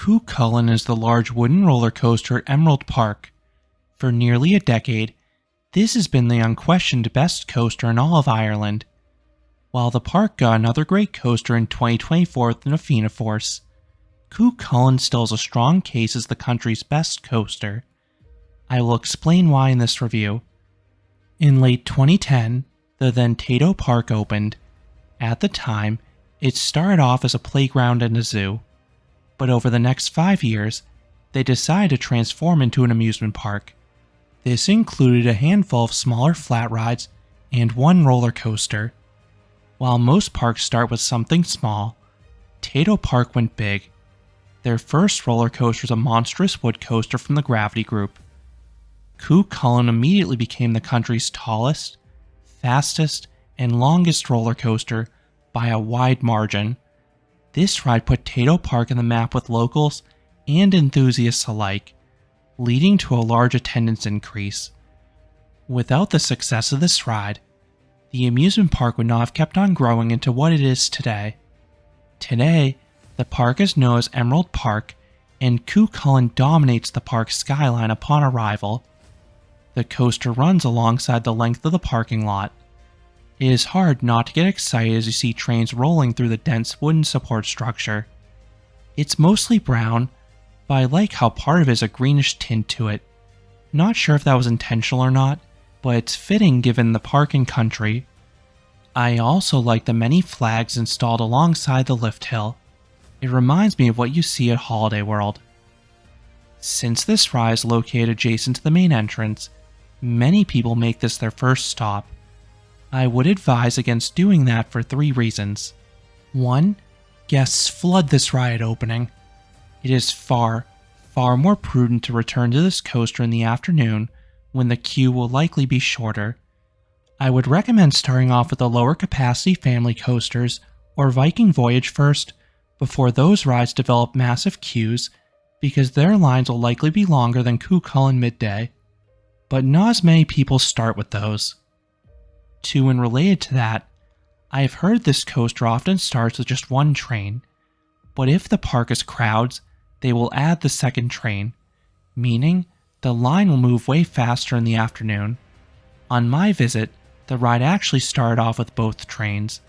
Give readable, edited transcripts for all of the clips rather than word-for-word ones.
Cu Chulainn is the large wooden roller coaster at Emerald Park. For nearly a decade, this has been the unquestioned best coaster in all of Ireland. While the park got another great coaster in 2024 with the Nafina Force, Cu Chulainn still has a strong case as the country's best coaster. I will explain why in this review. In late 2010, the then Tato Park opened. At the time, it started off as a playground and a zoo. But over the next 5 years, they decided to transform into an amusement park. This included a handful of smaller flat rides and one roller coaster. While most parks start with something small, Tato Park went big. Their first roller coaster was a monstrous wood coaster from the Gravity Group. Cu Chulainn immediately became the country's tallest, fastest, and longest roller coaster by a wide margin. This ride put Tato Park on the map with locals and enthusiasts alike, leading to a large attendance increase. Without the success of this ride, the amusement park would not have kept on growing into what it is today. Today, the park is known as Emerald Park, and Cu Chulainn dominates the park's skyline upon arrival. The coaster runs alongside the length of the parking lot. It is hard not to get excited as you see trains rolling through the dense wooden support structure. It's mostly brown, but I like how part of it is a greenish tint to it. Not sure if that was intentional or not, but it's fitting given the park and country. I also like the many flags installed alongside the lift hill. It reminds me of what you see at Holiday World. Since this ride is located adjacent to the main entrance, many people make this their first stop. I would advise against doing that for 3 reasons. 1. Guests flood this ride at opening. It is far more prudent to return to this coaster in the afternoon when the queue will likely be shorter. I would recommend starting off with the lower capacity family coasters or Viking Voyage first before those rides develop massive queues, because their lines will likely be longer than Cu Chulainn Midday. But not as many people start with those. 2, and related to that, I have heard this coaster often starts with just one train, but if the park is crowds, they will add the second train, meaning the line will move way faster in the afternoon. On my visit, the ride actually started off with both trains.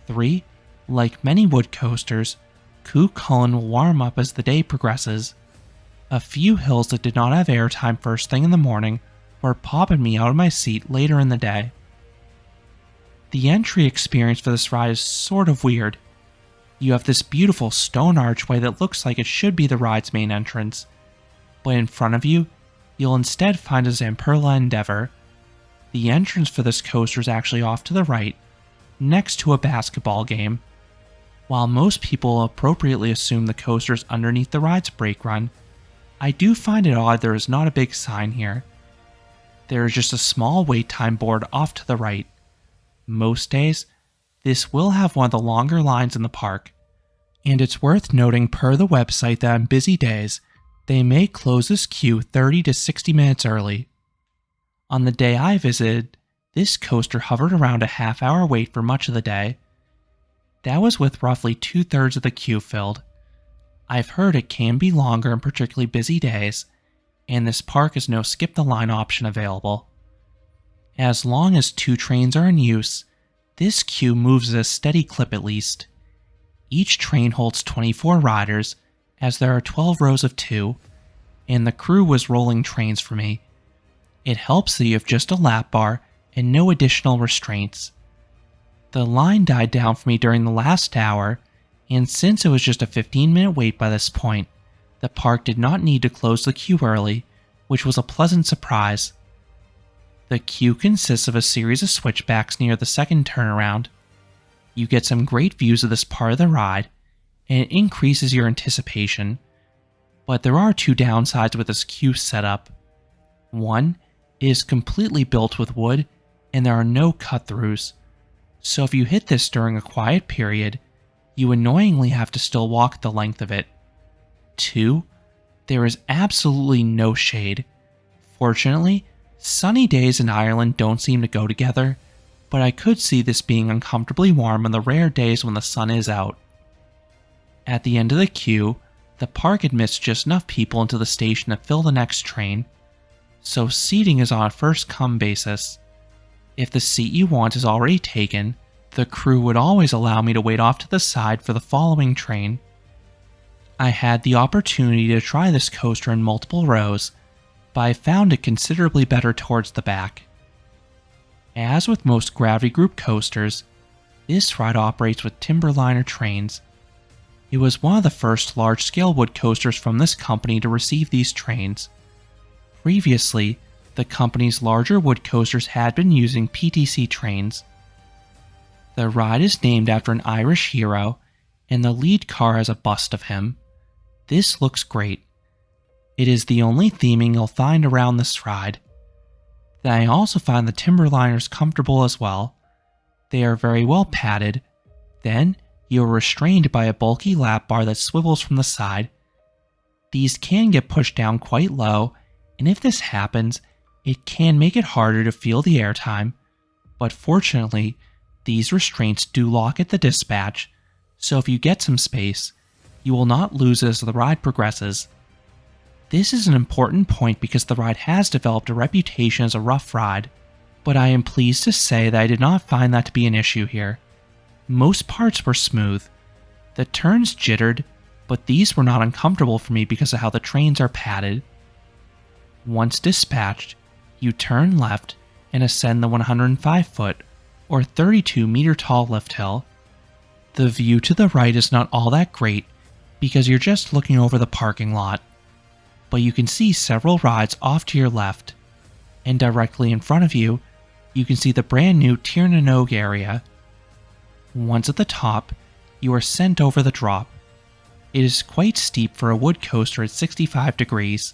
3, like many wood coasters, Cu Chulainn will warm up as the day progresses. A few hills that did not have airtime first thing in the morning were popping me out of my seat later in the day. The entry experience for this ride is sort of weird. You have this beautiful stone archway that looks like it should be the ride's main entrance, but in front of you, you'll instead find a Zamperla Endeavor. The entrance for this coaster is actually off to the right, next to a basketball game. While most people appropriately assume the coaster is underneath the ride's brake run, I do find it odd there is not a big sign here. There is just a small wait time board off to the right. Most days, this will have one of the longer lines in the park, and it's worth noting per the website that on busy days, they may close this queue 30 to 60 minutes early. On the day I visited, this coaster hovered around a half-hour wait for much of the day. That was with roughly 2/3 of the queue filled. I've heard it can be longer on particularly busy days, and this park has no skip the line option available. As long as 2 trains are in use, this queue moves at a steady clip at least. Each train holds 24 riders, as there are 12 rows of 2, and the crew was rolling trains for me. It helps that you have just a lap bar and no additional restraints. The line died down for me during the last hour, and since it was just a 15-minute wait by this point, the park did not need to close the queue early, which was a pleasant surprise. The queue consists of a series of switchbacks near the second turnaround. You get some great views of this part of the ride, and it increases your anticipation. But there are 2 downsides with this queue setup. 1, it is completely built with wood, and there are no cut-throughs. So if you hit this during a quiet period, you annoyingly have to still walk the length of it. 2, there is absolutely no shade. Fortunately, sunny days in Ireland don't seem to go together, but I could see this being uncomfortably warm on the rare days when the sun is out. At the end of the queue, the park admits just enough people into the station to fill the next train, so seating is on a first-come basis. If the seat you want is already taken, the crew would always allow me to wait off to the side for the following train. I had the opportunity to try this coaster in multiple rows, but I found it considerably better towards the back. As with most Gravity Group coasters, this ride operates with Timberliner trains. It was one of the first large-scale wood coasters from this company to receive these trains. Previously, the company's larger wood coasters had been using PTC trains. The ride is named after an Irish hero, and the lead car has a bust of him. This looks great. It is the only theming you'll find around this ride. Then I also find the Timberliners comfortable as well. They are very well padded. Then, you are restrained by a bulky lap bar that swivels from the side. These can get pushed down quite low, and if this happens, it can make it harder to feel the airtime, but fortunately, these restraints do lock at the dispatch, so if you get some space, you will not lose it as the ride progresses. This is an important point because the ride has developed a reputation as a rough ride, but I am pleased to say that I did not find that to be an issue here. Most parts were smooth. The turns jittered, but these were not uncomfortable for me because of how the trains are padded. Once dispatched, you turn left and ascend the 105-foot or 32-meter tall lift hill. The view to the right is not all that great because you're just looking over the parking lot, but you can see several rides off to your left, and directly in front of you, you can see the brand new Tir na Nog area. Once at the top, you are sent over the drop. It is quite steep for a wood coaster at 65 degrees,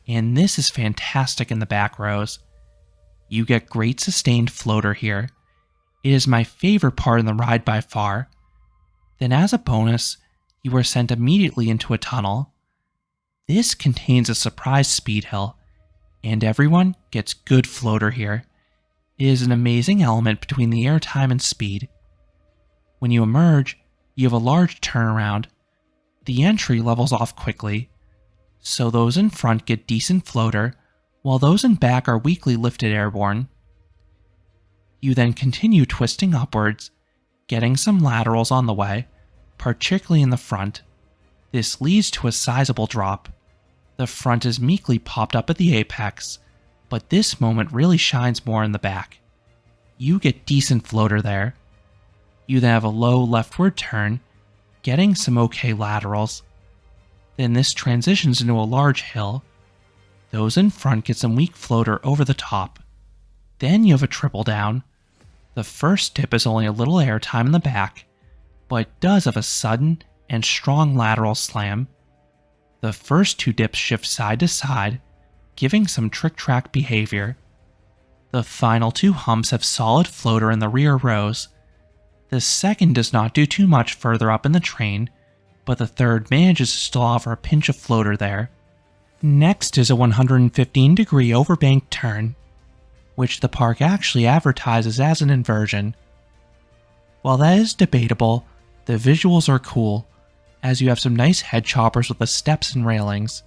and this is fantastic in the back rows. You get great sustained floater here. It is my favorite part in the ride by far. Then as a bonus, you are sent immediately into a tunnel. This contains a surprise speed hill, and everyone gets good floater here. It is an amazing element between the airtime and speed. When you emerge, you have a large turnaround. The entry levels off quickly, so those in front get decent floater, while those in back are weakly lifted airborne. You then continue twisting upwards, getting some laterals on the way, particularly in the front. This leads to a sizable drop. The front is meekly popped up at the apex, but this moment really shines more in the back. You get decent floater there. You then have a low leftward turn, getting some okay laterals. Then this transitions into a large hill. Those in front get some weak floater over the top. Then you have a triple down. The first dip is only a little airtime in the back, but it does have a sudden and strong lateral slam. The first two dips shift side to side, giving some trick-track behavior. The final two humps have solid floater in the rear rows. The second does not do too much further up in the train, but the third manages to still offer a pinch of floater there. Next is a 115-degree overbanked turn, which the park actually advertises as an inversion. While that is debatable, the visuals are cool, as you have some nice head choppers with the steps and railings.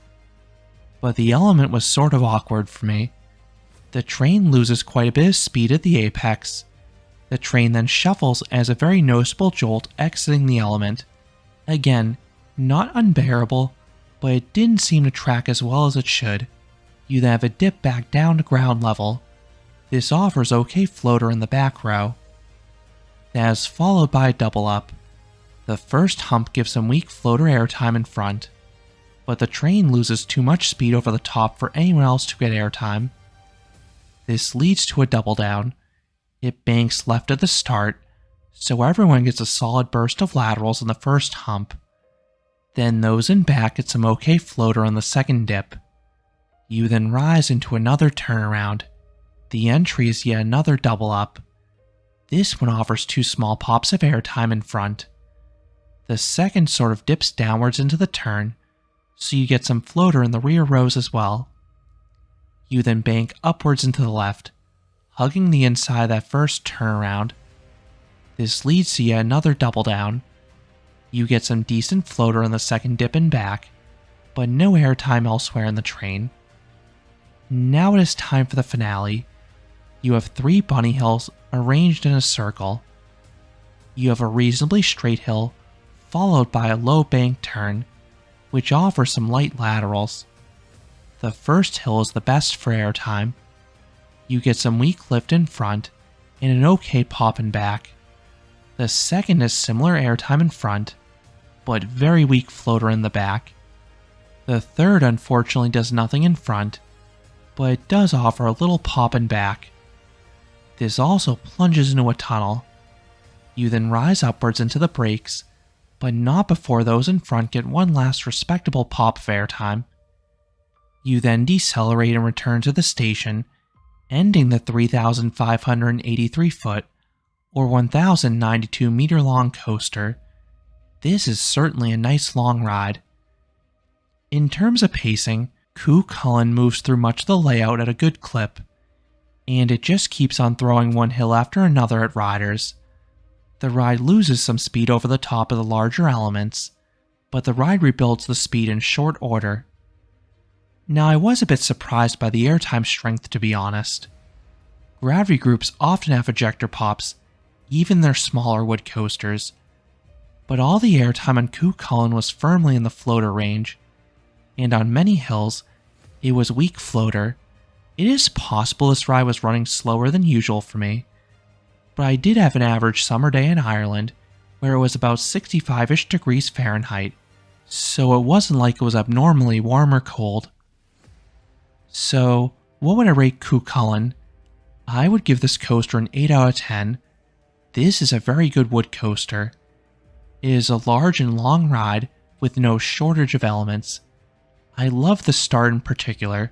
But the element was sort of awkward for me. The train loses quite a bit of speed at the apex. The train then shuffles and has a very noticeable jolt exiting the element. Again, not unbearable, but it didn't seem to track as well as it should. You then have a dip back down to ground level. This offers okay floater in the back row. That is followed by a double up. The first hump gives some weak floater airtime in front, but the train loses too much speed over the top for anyone else to get airtime. This leads to a double down. It banks left at the start, so everyone gets a solid burst of laterals in the first hump. Then those in back get some okay floater on the second dip. You then rise into another turnaround. The entry is yet another double up. This one offers two small pops of airtime in front. The second sort of dips downwards into the turn, so you get some floater in the rear rows as well. You then bank upwards into the left, hugging the inside of that first turnaround. This leads to yet another double down. You get some decent floater on the second dip and back, but no airtime elsewhere in the train. Now it is time for the finale. You have 3 bunny hills arranged in a circle. You have a reasonably straight hill, followed by a low bank turn, which offers some light laterals. The first hill is the best for airtime. You get some weak lift in front, and an okay pop in back. The second is similar airtime in front, but very weak floater in the back. The third unfortunately does nothing in front, but it does offer a little pop in back. This also plunges into a tunnel. You then rise upwards into the brakes, but not before those in front get one last respectable pop of airtime. You then decelerate and return to the station, ending the 3,583 foot or 1,092 meter long coaster. This is certainly a nice long ride. In terms of pacing, Cu Chulainn moves through much of the layout at a good clip, and it just keeps on throwing one hill after another at riders. The ride loses some speed over the top of the larger elements, but the ride rebuilds the speed in short order. Now, I was a bit surprised by the airtime strength, to be honest. Gravity groups often have ejector pops, even their smaller wood coasters, but all the airtime on Cu Chulainn was firmly in the floater range, and on many hills, it was weak floater. It is possible this ride was running slower than usual for me, but I did have an average summer day in Ireland where it was about 65-ish degrees Fahrenheit, so it wasn't like it was abnormally warm or cold. So, what would I rate Cu Chulainn? I would give this coaster an 8 out of 10. This is a very good wood coaster. It is a large and long ride with no shortage of elements. I love the start in particular.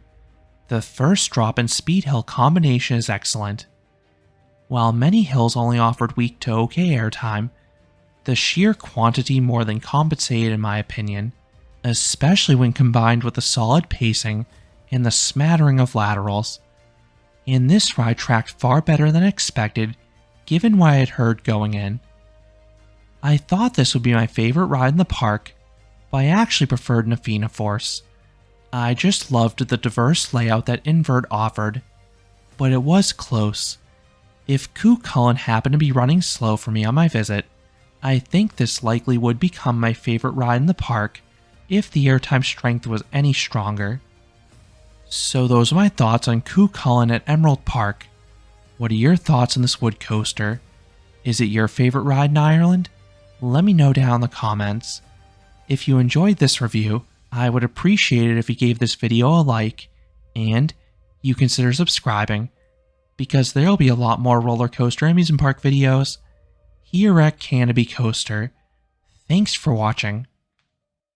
The first drop and speed hill combination is excellent. While many hills only offered weak to okay airtime, the sheer quantity more than compensated in my opinion, especially when combined with the solid pacing and the smattering of laterals. And this ride tracked far better than expected, given what I had heard going in. I thought this would be my favorite ride in the park, but I actually preferred Nafina Force. I just loved the diverse layout that Invert offered, but it was close. If Cu Chulainn happened to be running slow for me on my visit, I think this likely would become my favorite ride in the park if the airtime strength was any stronger. So those are my thoughts on Cu Chulainn at Emerald Park. What are your thoughts on this wood coaster? Is it your favorite ride in Ireland? Let me know down in the comments. If you enjoyed this review, I would appreciate it if you gave this video a like, and you consider subscribing, because there'll be a lot more roller coaster amusement park videos here at Canopy Coaster. Thanks for watching.